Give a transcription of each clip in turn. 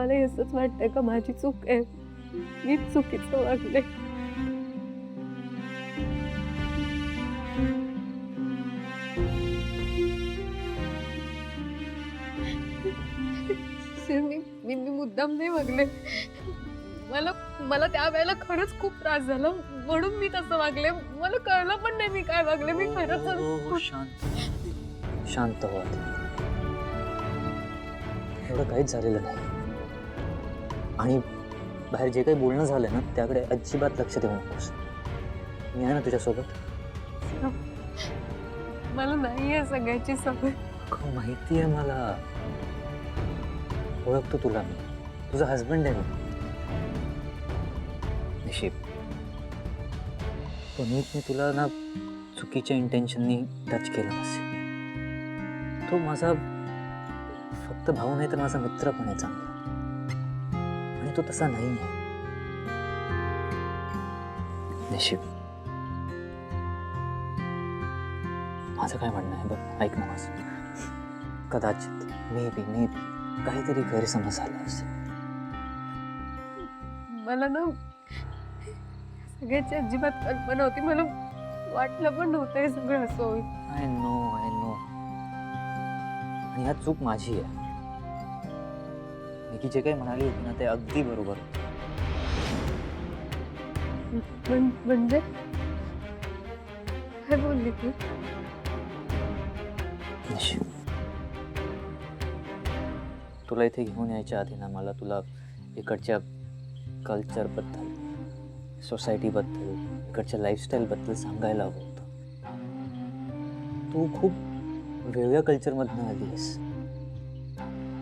तुम्हाला असंच वाटतंय का माझी चूक आहे, मी चुकीचं वागले? सर, मी मी मी मुद्दाम नाही वागले. मला मला त्यावेळेला खरंच खूप त्रास झाला म्हणून मी तसं वागले. मला कळलं पण नाही मी काय वागले. मी खरंच हो, शांत शांत हो आता. एवढं काहीच झालेलं नाही. आणि बाहेर जे काही बोलणं झालं ना त्याकडे अजिबात लक्ष देऊ नकोस. मी आहे ना तुझ्यासोबत. मला नाही आहे सगळ्याची सवय. माहिती आहे मला. ओळखतो तुला मी. तुझा हस्बंड आहे मी. नशीब पुनीतने तुला ना चुकीच्या इंटेन्शननी टच केलं नसेल. तो माझा फक्त भाऊ नाही तर माझा मित्र पण आहे चांगला. आणि तो तसा नाही आहे. नशीब. माझं काय म्हणणं आहे बघ, ऐक ना माझं. कदाचित मे बी काहीतरी गैरसमज झाला असेल. मला ना सगळ्याची अजिबात कल्पना होती. मला वाटलं पण नव्हतं हे सगळं असं होईल. I know. आणि ह्या चूक माझी आहे. निकी जे काही म्हणाली होती ना ते अगदी बरोबर. म्हणजे काय बोलली तू? नशीब. तुला इथे घेऊन यायच्या आधी ना मला तुला इकडच्या कल्चरबद्दल, सोसायटीबद्दल, इकडच्या लाईफस्टाईलबद्दल सांगायला हवं होतं. तू खूप वेगळ्या कल्चरमधनं आली आहेस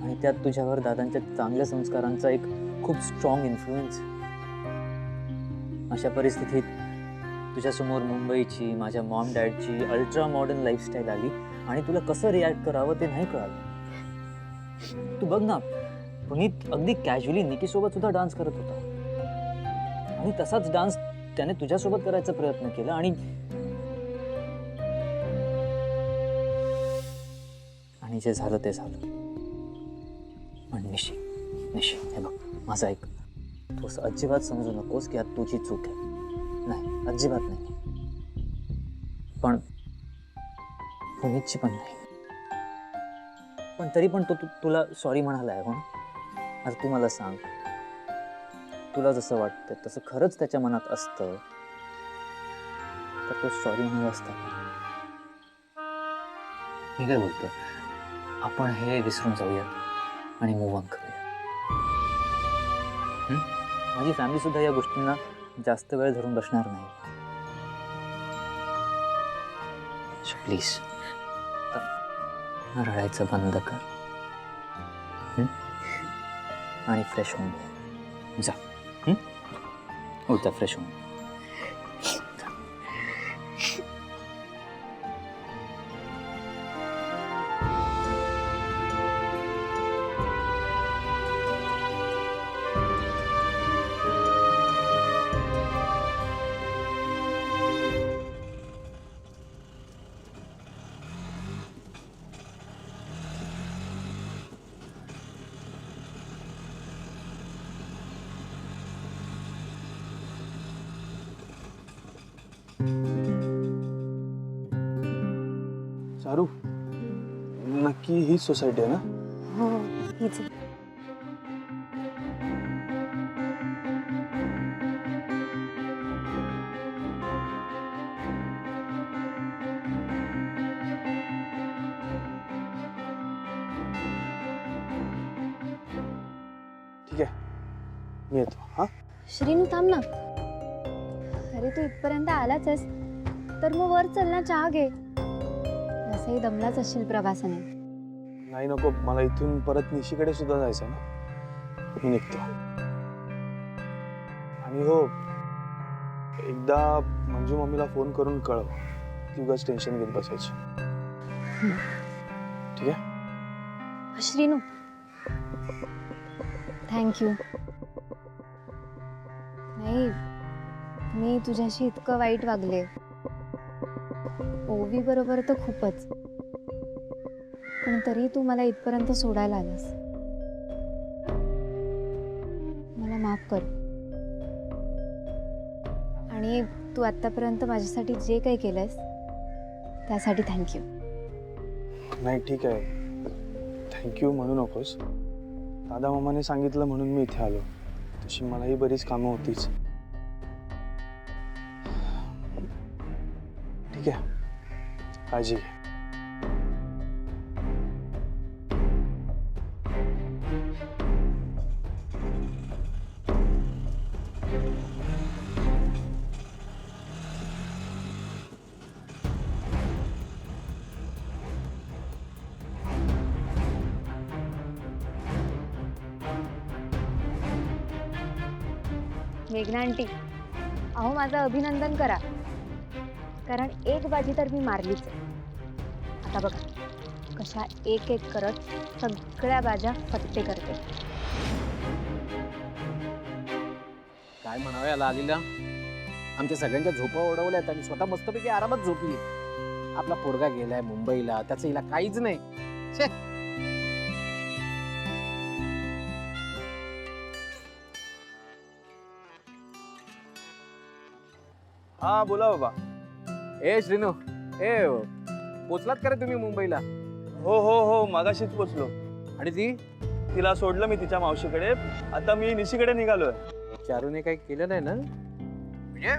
आणि त्यात तुझ्यावर दादांच्या चांगल्या संस्कारांचा एक खूप स्ट्रॉंग इन्फ्लुएन्स. अशा परिस्थितीत तुझ्यासमोर मुंबईची, माझ्या मॉम डॅडची अल्ट्रा मॉडर्न लाईफस्टाईल आली आणि तुला कसं रिॲक्ट करावं ते नाही कळालं. तू बघ ना, पुनीत अगदी कॅज्युअली निकीसोबत सुद्धा डान्स करत होता आणि तसाच डान्स त्याने तुझ्यासोबत करायचा प्रयत्न केला. आणि जे झालं ते झालं. पण निशी हे बघ माझं ऐक. तू असं अजिबात समजू नकोस की यात तुझी चूक आहे. नाही, अजिबात नाही. पण पुनीतची पण नाही. पण तरी पण तो तुला सॉरी म्हणाला आहे हो ना. आता तू मला सांग, तुला जसं वाटतं तसं खरंच त्याच्या मनात असतं तर तो सॉरी म्हणाला असता. मी काय बोलतो, आपण हे विसरून जाऊया आणि मूव्ह ऑन करूया. माझी फॅमिली सुद्धा या गोष्टींना जास्त वेळ धरून बसणार नाही. प्लीज रडायचं बंद कर आणि फ्रेश होऊन घे. जा. उलटा फ्रेश होऊन. चारू, नक्की ही सोसायटी आहे ना? हो, हीच. ठीक आहे, मी येतो. हा, श्रीनू थांब ना. अरे तू इथपर्यंत आलाच आहेस तर मग वर चल ना, चहा घे. असंही दमलाच असशील प्रवासाने. नाही नको, मला इथून परत निशीकडे सुद्धा जायचं आहे ना. मी निघतो. आणि हो, एकदा मंजू मम्मीला फोन करून कळव की उगाच टेन्शन घेत बसायची. ठीक आहे? श्रीनू, थँक्यू. नाही, मी तुझ्याशी इतकं वाईट वागले. ओवी बरोबर तर खूपच. पण तरी तू मला इथपर्यंत सोडायला आलास. कर. आणि तू आत्तापर्यंत माझ्यासाठी जे काही केलंयस त्यासाठी थँक्यू. नाही ठीक आहे, थँक्यू म्हणू नकोस. दादा मामाने सांगितलं म्हणून मी इथे आलो. तशी मलाही बरीच कामं होतीच. ठीक आहे, काळजी घे. मेघना आंटी, अहो माझं अभिनंदन करा, कारण एक बाजी तर मी मारलीच आहे. आता बघा कशा एक एक करत सगळ्या बाजा फत्ते करते. काय म्हणावं याला आलीला, आमच्या सगळ्यांच्या झोपा उडवल्यात आणि स्वतः मस्तपैकी आरामात झोपली. आपला पोरगा गेलाय मुंबईला, त्याचं हिला काहीच नाही. छे. हा बोला बाबा. ए श्रीनू, ए पोचलात का रे तुम्ही मुंबईला? हो हो हो, मगाशीच पोचलो. आणि ती तिला सोडलं मी तिच्या मावशीकडे. आता मी निशीकडे निघालोय. चारूने काही केलं नाही ना? म्हणजे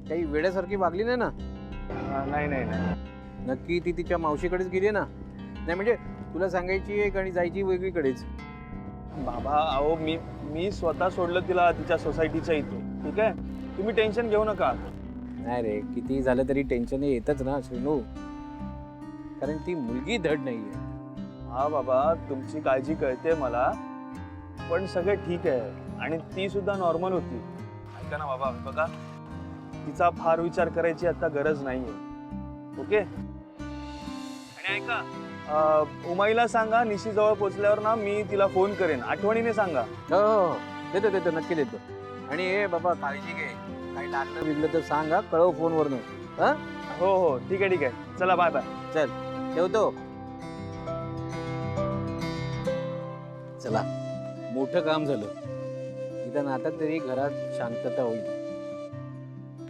काही वेड्यासारखी वागली नाही ना? नाही नाही नाही. नक्की ती तिच्या मावशीकडेच गेली ना? नाही म्हणजे तुला सांगायची एक आणि जायची वेगळीकडेच. बाबा अहो, मी स्वतः सोडलं तिला तिच्या सोसायटीच्या इथे. ठीक आहे, तुम्ही टेन्शन घेऊ नका. नाही रे, किती झालं तरी टेन्शन येतच ना श्रीनू, कारण ती मुलगी धड नाहीये. हा बाबा, तुमची काळजी कळते मला, पण सगळं ठीक आहे. आणि ती सुद्धा नॉर्मल होती. ऐका ना बाबा, बघा तिचा फार विचार करायची आता गरज नाहीये. ओके. आणि ऐका, उमाईला सांगा निशी जवळ पोचल्यावर ना मी तिला फोन करेन. आठवणीने सांगा. हो हो, देतो देतो, नक्की देतो. आणि ए बाबा काळजी घे, काही लागलं बिगलं तर सांगा, कळव फोनवरनं. हा हो हो, ठीक आहे ठीक आहे. चला बाय बाय. चल ठेवतो. चला, मोठं काम झालं. निदान आता तरी घरात शांतता होईल.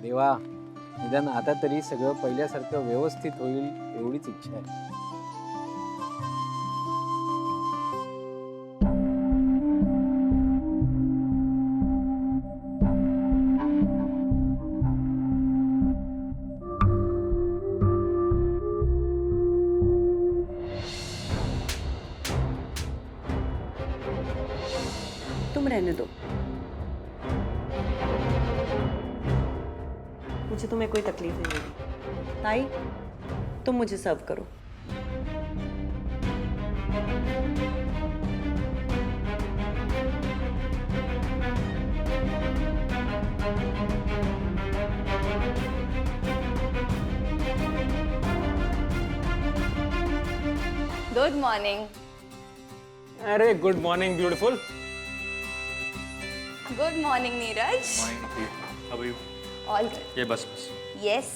देवा, निदान आता तरी सगळं पहिल्यासारखं व्यवस्थित होईल एवढीच इच्छा आहे. तुम रहने दो, मुझे तुम्हें कोई तकलीफ नहीं होगी. ताई, तुम मुझे सर्व करो. Good morning. अरे good morning beautiful. Good morning Neeraj. How are you? All good. ये बस बस. यस.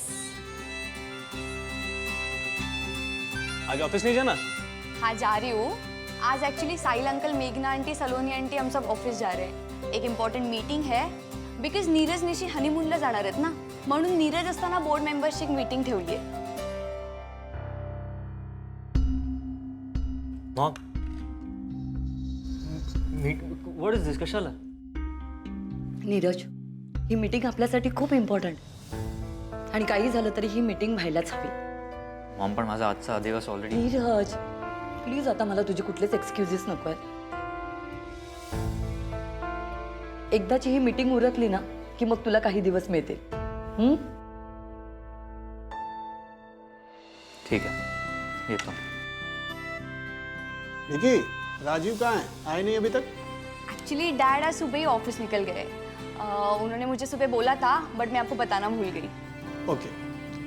आज ऑफिस नहीं जाना? हाँ जा रही हूँ. आज एक्चुअली साहिल अंकल, मेघना आंटी, सलोनी आंटी हम सब ऑफिस जा रहे हैं. एक इम्पॉर्टंट मीटिंग है. बिकॉज नीरज निशी हनीमूनला जाणार आहेत ना, म्हणून नीरज असताना बोर्ड मेंबर्सची एक मीटिंग ठेवली आहे. मॉम, व्हॉट इज दिस? कशाला? नीरज, ही मीटिंग आपल्यासाठी खूप इम्पॉर्टंट, आणि काही झालं तरी ही मीटिंग व्हायलाच हवी. मॉम, पण माझा आजचा दिवस ऑलरेडी. नीरज प्लीज, आता मला तुझे कुठलेच एक्सक्युजेस नको आहेत. एकदाची ही मीटिंग उरकली ना की मग तुला काही दिवस मिळतील. ठीक आहे, येतो. निकी, राजीव कहाँ है? आए नहीं अभी तक? एक्चुअली डैड आज सुबह ही ऑफिस निकल गए. उन्होंने मुझे सुबह बोला था, बट मैं आपको बताना भूल गई. ओके,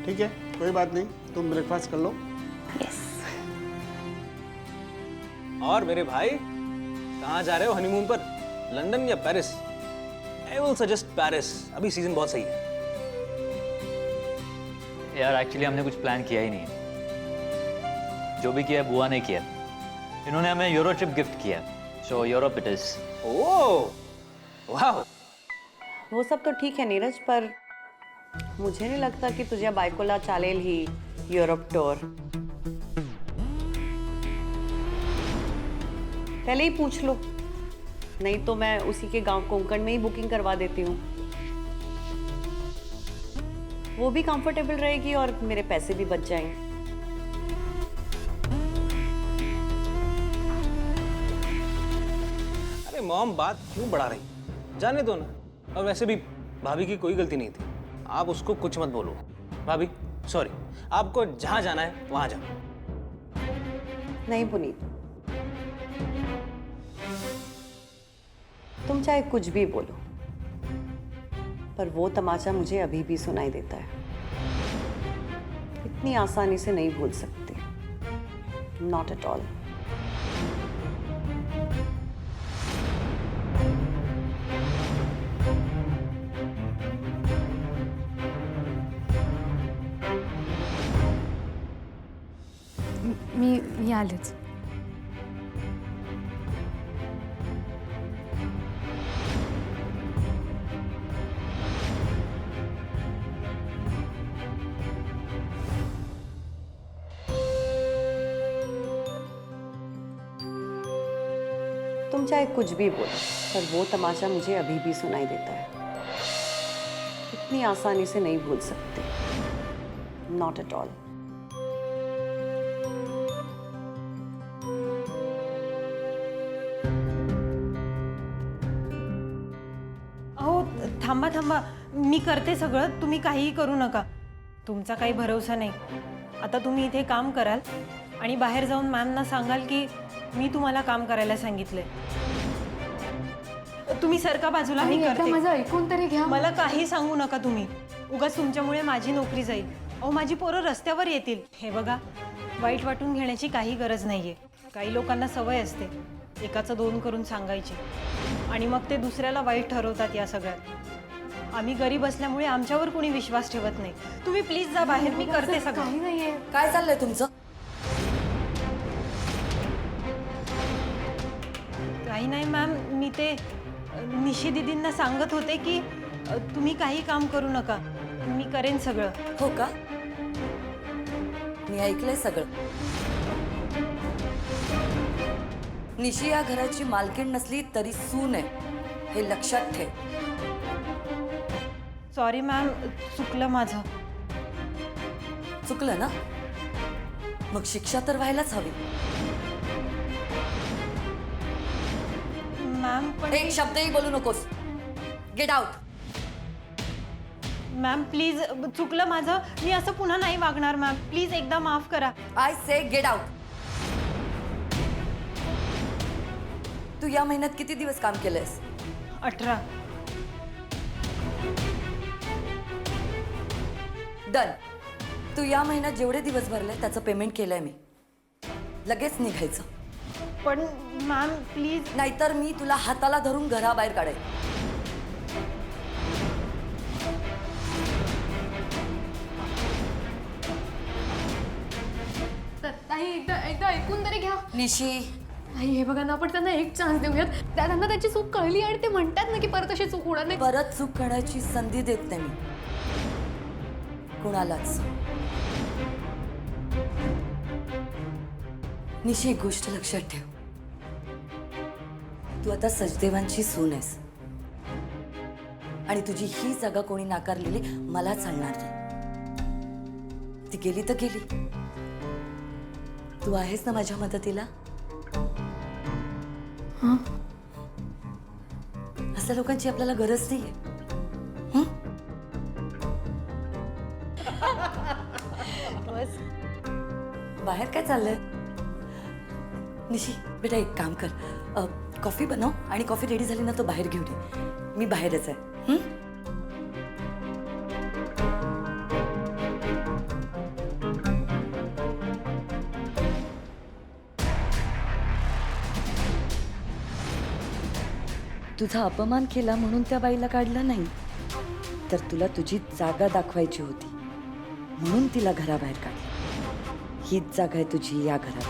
ठीक है, कोई बात नहीं. तुम ब्रेकफास्ट कर लो. यस. और मेरे भाई, कहाँ जा रहे हो हनीमून पर? लंदन या Paris? I will suggest Paris. अभी सीजन बहुत सही है. यार एक्चुअली हमने कुछ प्लान किया ही नहीं. जो भी किया बुआ ने किया. इन्होंने हमें यूरो ट्रिप गिफ्ट किया. So Europe it is. Oh, वाह, वो सब तो ठीक है नीरज, पर मुझे नहीं लगता की तुझ्या बायकोला चालेल ही युरोप टूर. पहले ही पूछ लो, नहीं तो मैं उसी के गांव कोंकण में ही बुकिंग करवा देती हूँ. वो भी कंफर्टेबल रहेगी और मेरे पैसे भी बच जाएंगे. अरे मॉम बात क्यों बढ़ा रही, जाने दो ना. और वैसे भी भाभी की कोई गलती नहीं थी, आप उसको कुछ मत बोलो. भाभी सॉरी, आपको जहां जाना है वहां जाओ. नहीं पुनीत, तुम चाहे कुछ भी बोलो, पर वो तमाचा मुझे अभी भी सुनाई देता है. इतनी आसानी से नहीं भूल सकते. Not at all. मी आलेच. तुम चाहे कुछ भी बोलो, पर वो तमाचा मुझे अभी भी सुनाई देता है. इतनी आसानी से नहीं भूल सकते. Not at all. अहो थांबा थांबा, मी करते सगळं, तुम्ही काहीही करू नका. तुमचा काही भरोसा नाही. आता तुम्ही इथे काम कराल आणि बाहेर जाऊन मॅमना सांगाल की मी तुम्हाला काम करायला सांगितलंय. तुम्ही सरका बाजूला, मी करते. माझं ऐकून तरी घ्या. मला काही सांगू नका तुम्ही. उगाच तुमच्यामुळे माझी नोकरी जाईल. अहो माझी पोरं रस्त्यावर येतील. हे बघा, वाईट वाटून घेण्याची काही गरज नाहीये. काही लोकांना सवय असते एकाचं दोन करून सांगायची आणि मग ते दुसऱ्याला वाईट ठरवतात. या सगळ्यात आम्ही गरीब असल्यामुळे आमच्यावर कोणी विश्वास ठेवत नाही. तुम्ही प्लीज जा बाहेर, मी करते सगळं. काही नाहीये. काय चाललंय तुमचं? काही नाही मॅम, मी ते निशी दीदींना सांगत होते की तुम्ही काही काम करू नका, मी करेन सगळं. हो का? मी ऐकलंय सगळं. निशी या घराची मालकीण नसली तरी सून आहे, हे लक्षात ठेव. सॉरी मॅम, चुकलं माझं. चुकलं ना? मग शिक्षा तर व्हायलाच हवी. मॅम पण एक शब्दही बोलू नकोस. Get out. मॅम प्लीज, चुकलं माझं. मी असं पुन्हा नाही वागणार मॅम. प्लीज एकदा माफ करा. I say get out. तू या महिन्यात किती दिवस काम केलंयस? 18. डन. तू या महिन्यात जेवढे दिवस भरले त्याचं पेमेंट केलंय मी. लगेच निघायचं. पण मॅम प्लीज. नाहीतर मी तुला हाताला धरून घराबाहेर काढेन. ताई एकदा ऐकून तरी घ्या. निशी, आई हे बघा ना, आपण त्यांना एक चान्स देऊयात. त्यांना त्यांची चूक कळली आणि ते म्हणतात ना की परत अशी चूक होणार नाही. परत चूक करण्याची संधी देत नाही मी कुणालाच. निशी, एक गोष्ट लक्षात ठेव. तू आता सचदेवांची सून आहेस आणि तुझी ही जागा कोणी नाकारलेली मला चालणार नाही. ती गेली तर गेली. तू आहेस ना माझ्या मदतीला? असल्या लोकांची आपल्याला गरज नाहीये. बस. बाहेर काय चाललंय? निशी बेटा, एक काम कर, कॉफी बनव आणि कॉफी रेडी झाली ना तो बाहेर घेऊन ये. मी बाहेरच आहे. तुझा अपमान केला म्हणून त्या बाईला काढला नाही, तर तुला तुझी जागा दाखवायची होती म्हणून तिला घराबाहेर काढली. हीच जागा आहे तुझी या घरात.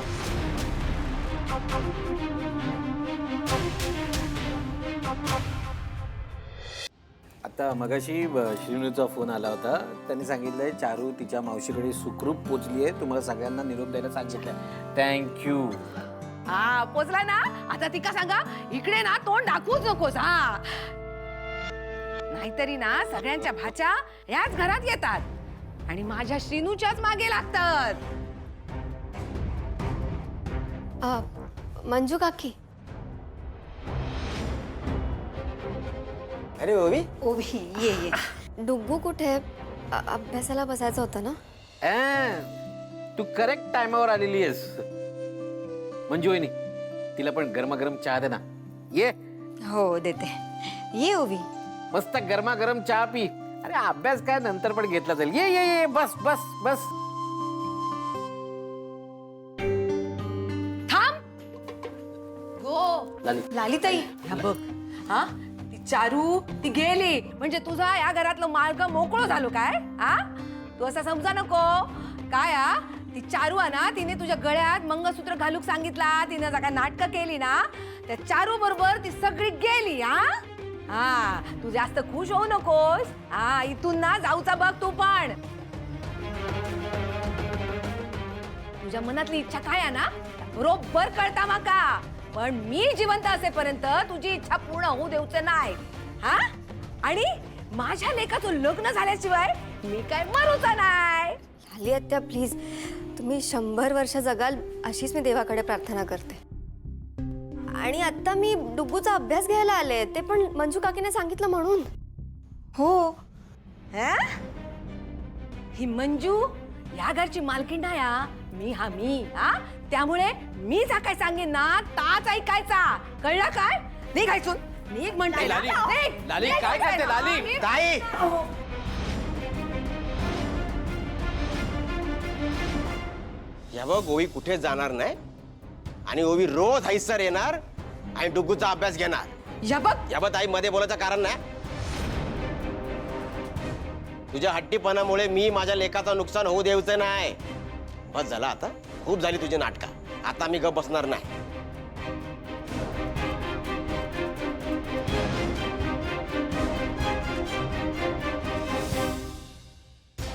आता मगाशी श्रीनूचा फोन आला होता. त्यांनी सांगितलंय चारू तिच्या मावशीकडे सुखरूप पोचली आहे. तुम्हाला सगळ्यांना निरोप द्यायला सांगितलंय. थँक्यू. हा पोचला ना. आता ती का सांगा इकडे ना तोंड दाखवूच नकोस. हा नाहीतरी ना सगळ्यांच्या भाच्या याच घरात येतात आणि माझ्या श्रीनूच्याच मागे लागतात. मंजू काकी. अरे ओवी, ओवी ये ये. डुग्गू कुठे? अभ्यासाला बसायचं होतं ना. तू करेक्ट टायमावर आलेली आहेस. मंजू वहिनी, तिला पण गरमागरम चहा दे ना. ये. हो देते. ये ओवी. मस्त गरमागरम चहा पी. अरे अभ्यास काय नंतर पण घेतला जाईल. ये ये ये बस बस बस. लालीताई ह्या बघ. हा ती चारू ती गेली म्हणजे तुझा या घरातलं मार्ग मोकळं झालो काय? हा तू असं समजा नको काय. हा ती चारू आहे ना तिने तुझ्या गळ्यात मंगळसूत्र घालूक सांगितला. तिने काय नाटकं केली ना त्या चारू बरोबर ती सगळी गेली. हा हा तू जास्त खुश होऊ नकोस. हा इथून ना जाऊचा बघ तू पण. तुझ्या मनातली इच्छा काय आहे ना बरोबर कळता माका. पण मी जिवंत असेपर्यंत तुझी इच्छा पूर्ण होऊ देऊचं नाही. हा आणि माझ्या लेकाचं लग्न झाल्याशिवाय मी काय मरूचा नाही. लाली आत्या प्लीज तुम्ही 100 वर्ष जगाल अशीच मी देवाकडे प्रार्थना करते. आणि आता मी डुग्गूचा अभ्यास घ्यायला आले ते पण मंजू काकीने सांगितलं म्हणून. हो ही मंजू या घरची मालकीण आहे. मी हा त्यामुळे मी जा काय सांगेन ना ताच ऐकायचा. कळलं काय? निघायचून निघ म्हणते. लाली काय करते लाली? ताई, या बघ ओवी कुठे जाणार नाही आणि ओवी रोज हैसर येणार आणि डुग्गूचा अभ्यास घेणार. या बघ ताई मध्ये बोलायचं कारण नाही. तुझ्या हट्टीपणामुळे मी माझ्या लेकाचं नुकसान होऊ द्यायचं नाही. बस झाला आता. खूप झाली तुझी नाटकं. आता मी गप बसणार नाही.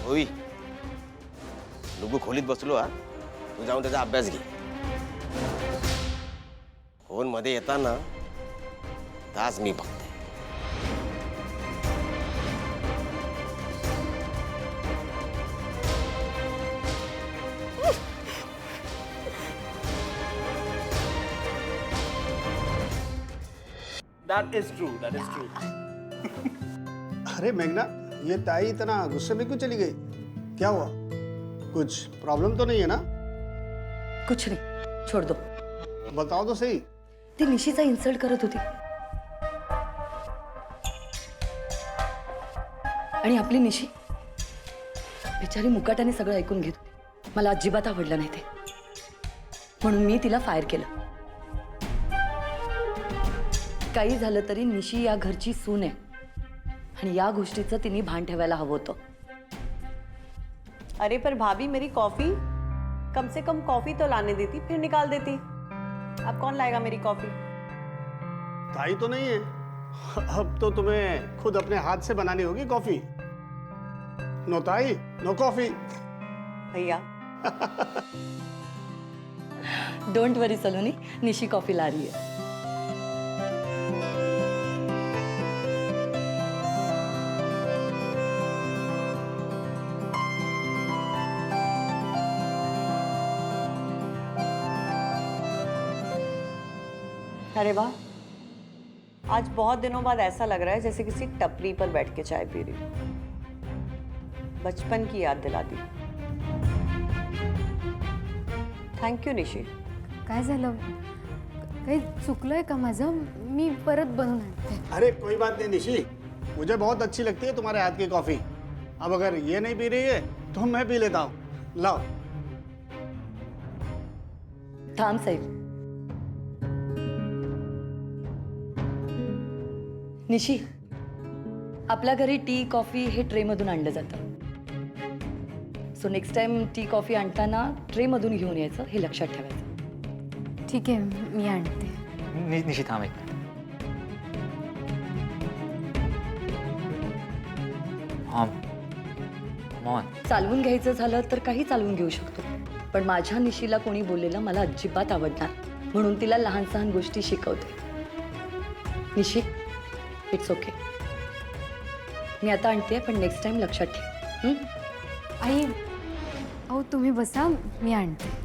ओवी डुग्गू खोलीत बसलो. हा तू जाऊन त्याचा अभ्यास घे. फोन मध्ये येताना तास मी बघते. That is true. That is true. अरे मेघना, ये ताई इतना गुस्से में क्यों चली गई? क्या हुआ? कुछ प्रॉब्लम तो नहीं है ना? कुछ नहीं, छोड़ दो. बताओ तो सही. ती निशीचा इन्सल्ट करत होती आणि आपली निशी बिचारी मुकाट्याने सगळं ऐकून घेत होती. मला अजिबात आवडलं नाही ते. म्हणून मी तिला फायर केलं. काही झालं तरी निशी या घरची सून आहे आणि या गोष्टीचं तिने भान ठेवायला हवं होतं. अरे पर भाभी मेरी कॉफी, कम से कम कॉफी तो लाने देती फिर निकाल देती. अब कौन लाएगा मेरी कॉफी? ताई तो नहीं है. अब तो तुम्हें खुद अपने हाथ से बनानी होगी कॉफी. नो ताई, नो कॉफी. भैया डोंट वरी सलोनी, निशी कॉफी ला रही है. अरे वाह, आज बहुत दिनों बाद ऐसा लग रहा है जैसे किसी टपरी पर बैठ के चाय पी रही हूँ. बचपन की याद दिला दी. थँक यू निशी. काय झालं? काही चुकलंय का माझं? मी परत बनवून आणते. अरे कोई बात नहीं निशी, मुझे बहुत अच्छी लगती है तुम्हारे हाथ की कॉफी. अब अगर ये नहीं पी रही है तो मैं पी लेता हूँ. लाओ. थांब साहेब. निशी, आपल्या घरी टी कॉफी हे ट्रेमधून आणलं जातं. So next time tea coffee आणताना ट्रेमधून घेऊन यायचं, हे लक्षात ठेवायचं. ठीक आहे, मी आणते. निशी थांब एक. मॉन चालवून घ्यायचं झालं तर काही चालवून घेऊ शकतो, पण माझ्या निशीला कोणी बोललेलं मला अजिबात आवडणार, म्हणून तिला लहान सहान गोष्टी शिकवते. निशी, इट्स ओके. मी आता आणते, पण नेक्स्ट टाइम लक्षात ठेव. आई, अहो तुम्ही बसा, मी आणते.